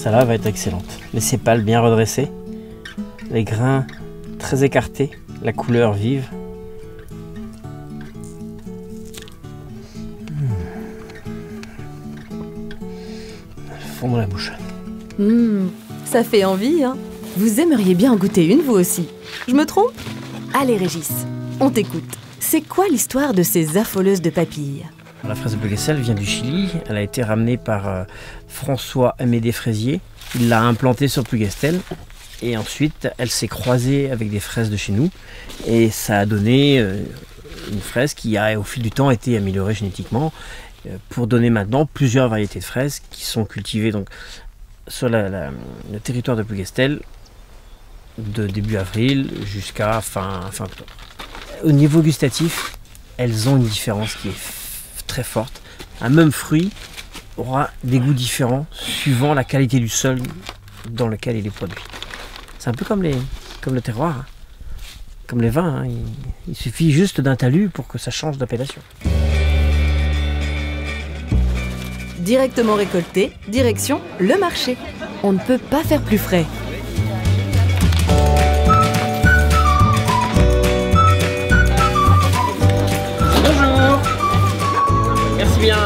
Celle-là va être excellente. Les sépales bien redressés, les grains très écartés, la couleur vive. Fond dans la bouche. Ça fait envie, hein? Vous aimeriez bien en goûter une, vous aussi? Je me trompe? Allez, Régis, on t'écoute. C'est quoi l'histoire de ces affoleuses de papilles? La fraise de Plougastel vient du Chili. Elle a été ramenée par François-Amédée Fraisier. Il l'a implantée sur Plougastel. Et ensuite, elle s'est croisée avec des fraises de chez nous. Et ça a donné une fraise qui a, au fil du temps, été améliorée génétiquement pour donner maintenant plusieurs variétés de fraises qui sont cultivées donc, sur le territoire de Plougastel de début avril jusqu'à fin octobre. Au niveau gustatif, elles ont une différence qui est très forte. Un même fruit aura des goûts différents suivant la qualité du sol dans lequel il est produit. C'est un peu comme le terroir, hein. Comme les vins. Hein. Il suffit juste d'un talus pour que ça change d'appellation. Directement récolté, direction le marché. On ne peut pas faire plus frais. Bonjour. Merci bien.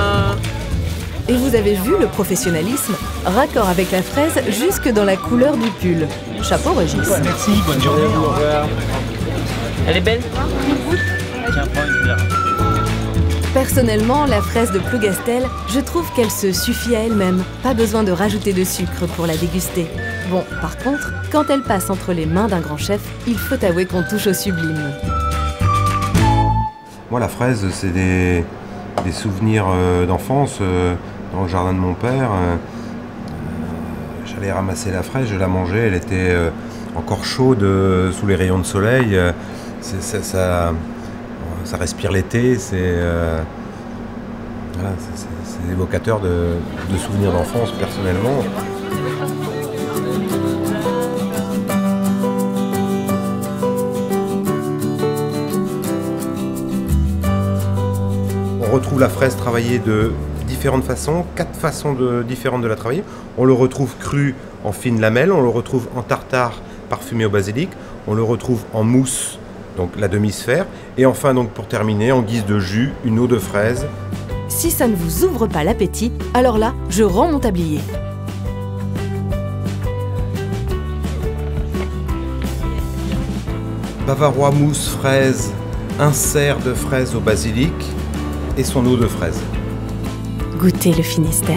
Et vous avez vu le professionnalisme? Raccord avec la fraise jusque dans la couleur du pull. Chapeau, Régis. Merci, bonne journée. Au revoir. Elle est belle? Tiens, prends une couleur. Personnellement, la fraise de Plougastel, je trouve qu'elle se suffit à elle-même. Pas besoin de rajouter de sucre pour la déguster. Bon, par contre, quand elle passe entre les mains d'un grand chef, il faut avouer qu'on touche au sublime. Moi, la fraise, c'est des souvenirs d'enfance. Dans le jardin de mon père, j'allais ramasser la fraise, je la mangeais, elle était encore chaude sous les rayons de soleil. Ça respire l'été, c'est évocateur de souvenirs d'enfance personnellement. On retrouve la fraise travaillée de différentes façons, 4 façons différentes de la travailler. On le retrouve cru en fines lamelles, on le retrouve en tartare parfumé au basilic, on le retrouve en mousse, donc la demi-sphère, et enfin donc pour terminer, en guise de jus, une eau de fraise. Si ça ne vous ouvre pas l'appétit, alors là, je rends mon tablier. Bavarois mousse fraise, insert de fraise au basilic et son eau de fraise. Goûtez le Finistère.